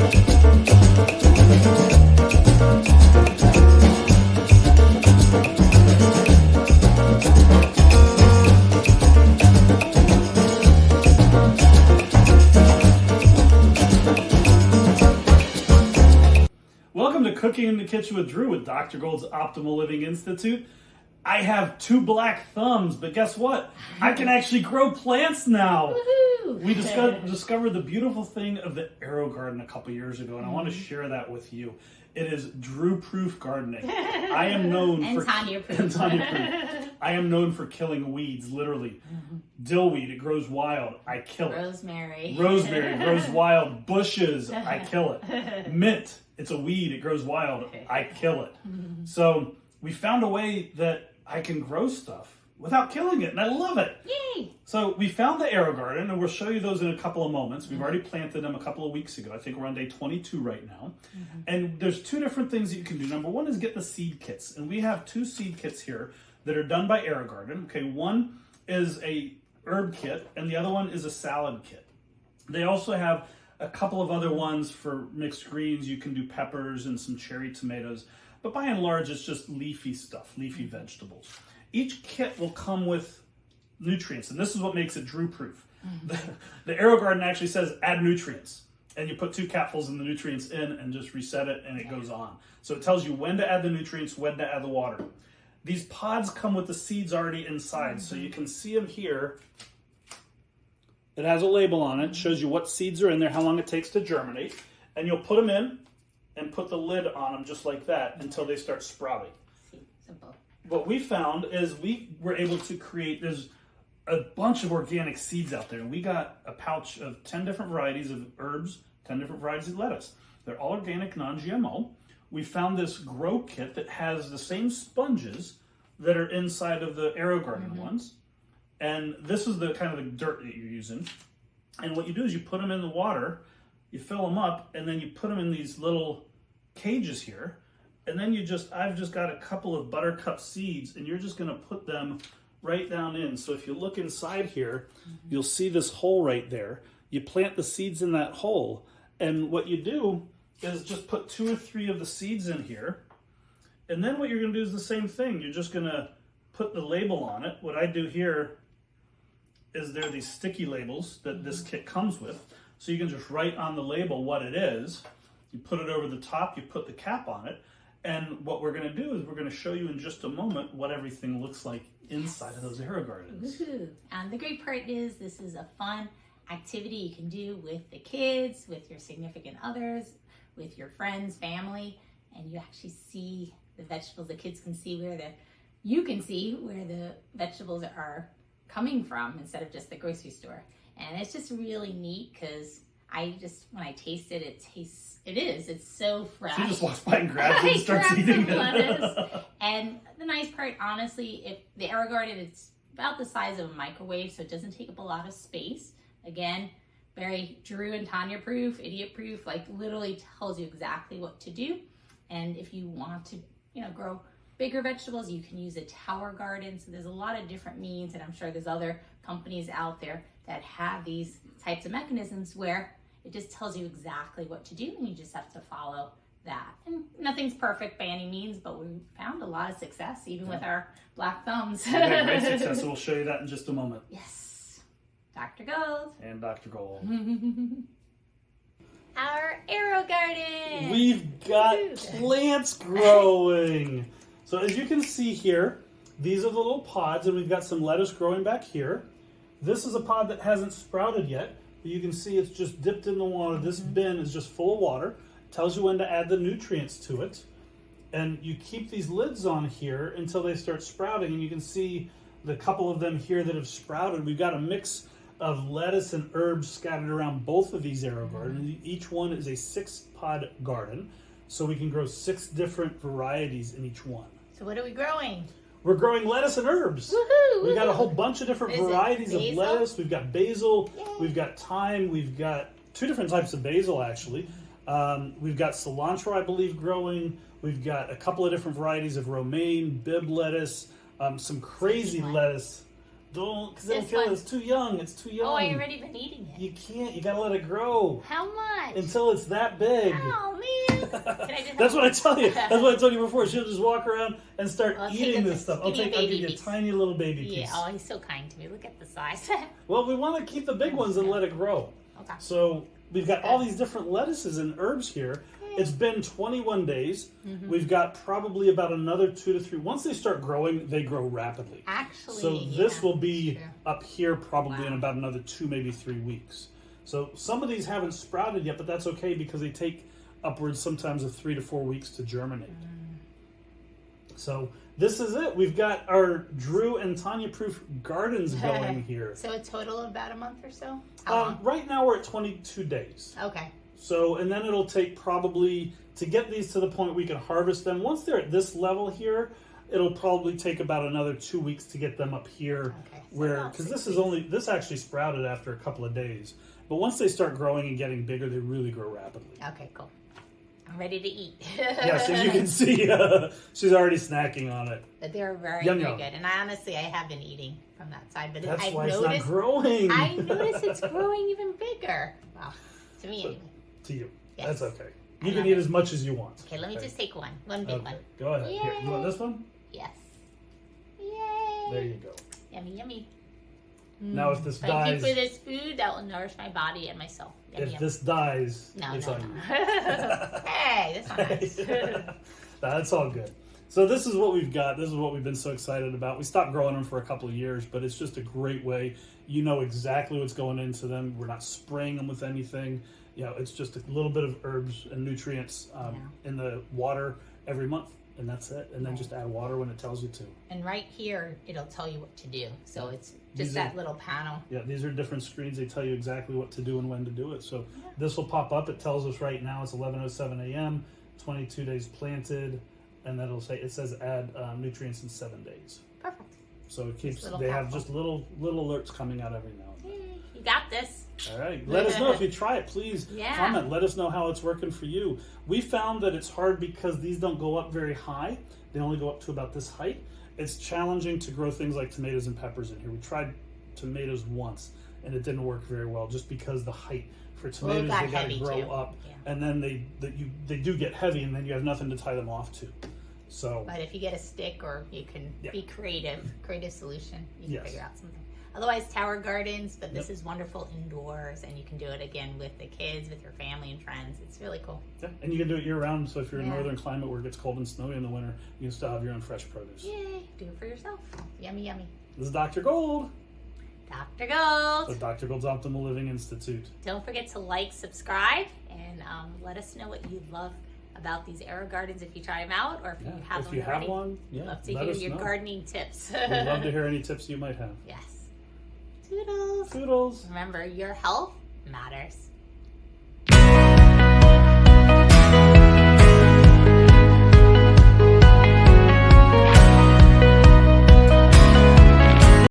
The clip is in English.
Welcome to Cooking in the Kitchen with Drew with Dr. Gold's Optimal Living Institute. I have 2 black thumbs, but guess what? I can actually grow plants now. Woohoo! We discovered the beautiful thing of the Aerogarden a couple years ago, and I want to share that with you. It is Drew-proof gardening. I am known and for Tanya-proof. I am known for killing weeds, literally. Dillweed, it grows wild. I kill it. Rosemary Grows wild. Bushes, I kill it. Mint, it's a weed. It grows wild. I kill it. So we found a way that I can grow stuff without killing it, and I love it. Yay! So we found the Aerogarden, and we'll show you those in a couple of moments. We've already planted them a couple of weeks ago. I think we're on day 22 right now. And there's 2 different things that you can do. Number 1 is get the seed kits, and we have 2 seed kits here that are done by Aerogarden. Okay, one is a herb kit, and the other one is a salad kit. They also have a couple of other ones for mixed greens. You can do peppers and some cherry tomatoes, but by and large, it's just leafy stuff, leafy vegetables. Each kit will come with nutrients, and this is what makes it Drew-proof. The Aerogarden actually says add nutrients, and you put 2 capfuls of the nutrients in and just reset it, and it goes on. So it tells you when to add the nutrients, when to add the water. These pods come with the seeds already inside, so you can see them here. It has a label on it, shows you what seeds are in there, how long it takes to germinate, and you'll put them in and put the lid on them just like that until they start sprouting. Simple. What we found is we were able to create, there's a bunch of organic seeds out there, and we got a pouch of 10 different varieties of herbs, 10 different varieties of lettuce. They're all organic, non-GMO. We found this grow kit that has the same sponges that are inside of the Aerogarden ones. And this is the kind of the dirt that you're using. And what you do is you put them in the water, you fill them up, and then you put them in these little cages here. And then I've just got a couple of buttercup seeds, and you're just gonna put them right down in. So if you look inside here, you'll see this hole right there. You plant the seeds in that hole. And what you do is just put 2 or 3 of the seeds in here. And then what you're gonna do is the same thing. You're just gonna put the label on it. What I do here is there are these sticky labels that this kit comes with. So you can just write on the label what it is. You put it over the top, you put the cap on it. And what we're gonna do is we're gonna show you in just a moment what everything looks like inside of those Aerogardens. Woohoo! And the great part is this is a fun activity you can do with the kids, with your significant others, with your friends, family, and you actually see the vegetables. The kids can see you can see where the vegetables are coming from instead of just the grocery store. And it's just really neat because when I taste it, it's so fresh. She just walks by and grabs it and starts eating it. Lettuce. And the nice part, honestly, if the Aerogarden, it's about the size of a microwave, so it doesn't take up a lot of space. Again, very Drew and Tanya proof, idiot proof, like literally tells you exactly what to do. And if you want to, grow bigger vegetables, you can use a tower garden. So there's a lot of different means, and I'm sure there's other companies out there that have these types of mechanisms where it just tells you exactly what to do, and you just have to follow that. And nothing's perfect by any means, but we found a lot of success, even with our black thumbs. We had great success, so we'll show you that in just a moment. Yes. Dr. Gold. And Dr. Gold. Our Aerogarden. We've got plants growing. So as you can see here, these are the little pods, and we've got some lettuce growing back here. This is a pod that hasn't sprouted yet, but you can see it's just dipped in the water. This bin is just full of water. Tells you when to add the nutrients to it. And you keep these lids on here until they start sprouting, and you can see the couple of them here that have sprouted. We've got a mix of lettuce and herbs scattered around both of these Aerogardens. Each one is a 6-pod garden, so we can grow 6 different varieties in each one. So what are we growing? We're growing lettuce and herbs. Woohoo! We've got a whole bunch of different varieties of lettuce. We've got basil. Yay. We've got thyme. We've got 2 different types of basil, actually. We've got cilantro, I believe, growing. We've got a couple of different varieties of romaine, bib lettuce, some crazy lettuce Don't, because it'll This kill it. one. It's too young. It's too young. Oh, I already been eating it. You can't. You gotta let it grow How much? until it's that big. Oh man! Can I just That's what I tell you. That's what I told you before. She'll just walk around and start I'll take eating a- this stuff. give me a I'll baby give you a piece. tiny little baby piece. Yeah. Oh, he's so kind to me. Look at the size. Well, we want to keep the big ones and let it grow. Okay. So we've got all these different lettuces and herbs here. It's been 21 days. Mm-hmm. We've got probably about another 2 to 3. Once they start growing, they grow rapidly. Actually, So this will be true. up here probably in Wow. about another 2, maybe 3 weeks. So some of these haven't sprouted yet, but that's okay because they take upwards sometimes of 3 to 4 weeks to germinate. So this is it. We've got our Drew and Tanya proof gardens going here. So a total of about a month or so. How long? Right now we're at 22 days. Okay. So, and then it'll take probably, to get these to the point we can harvest them, once they're at this level here, it'll probably take about another 2 weeks to get them up here. Okay, so Where, about because 6 this actually sprouted after a couple of days. But once they start growing and getting bigger, they really grow rapidly. Okay, cool. I'm ready to eat. Yes, as you can see, she's already snacking on it. But they're very, Yum, very yum. good. And I honestly have been eating from that side. But That's I've why noticed, it's not growing. I noticed it's growing even bigger. Wow. To me, anyway. To you. Yes. That's okay. I You can love eat it. as much as you want. Okay, let me just take one. One big one. Go ahead. Here, you want Yay. this one? Yes. Yay. There you go. Yummy, yummy. Now if this Thank dies, you for this food that will nourish my body and my soul. Yummy, if yummy. this dies, No, it's no, on no. you. Hey, that's not nice. That's all good. So this is what we've got. This is what we've been so excited about. We stopped growing them for a couple of years, but it's just a great way. You know exactly what's going into them. We're not spraying them with anything. You know, it's just a little bit of herbs and nutrients in the water every month, and that's it. And then just add water when it tells you to. And right here, it'll tell you what to do. So it's These just that little panel. Yeah, these are different screens. They tell you exactly what to do and when to do it. So this will pop up. It tells us right now it's 11:07 a.m., 22 days planted, and then it says add nutrients in 7 days. Perfect. So it keeps. little They have capsule. just little alerts coming out every now and then. Yay, you got this. All right. Let us know if you try it. Please Yeah. comment. Let us know how it's working for you. We found that it's hard because these don't go up very high. They only go up to about this height. It's challenging to grow things like tomatoes and peppers in here. We tried tomatoes once, and it didn't work very well just because the height. For tomatoes, got they got to heavy, grow too. up, Yeah. and then they do get heavy, and then you have nothing to tie them off to. So But if you get a stick or you can be creative solution, you can Yes. figure out something. Otherwise, tower gardens, but this is wonderful indoors, and you can do it again with the kids, with your family and friends. It's really cool. yeah, and you can do it year round. So if you're in Yeah. northern climate where it gets cold and snowy in the winter, you can still have your own fresh produce. Yay, do it for yourself. Yummy, yummy. This is Dr. Gold Dr. Gold. of Dr. Gold's Optimal Living Institute. Don't forget to like, subscribe, and let us know what you love about these Aerogardens if you try them out, or if Yeah, you have if them you have already. one, yeah, Love to let hear us your know. gardening tips. We'd love to hear any tips you might have. Yes. Toodles. Toodles. Remember, your health matters.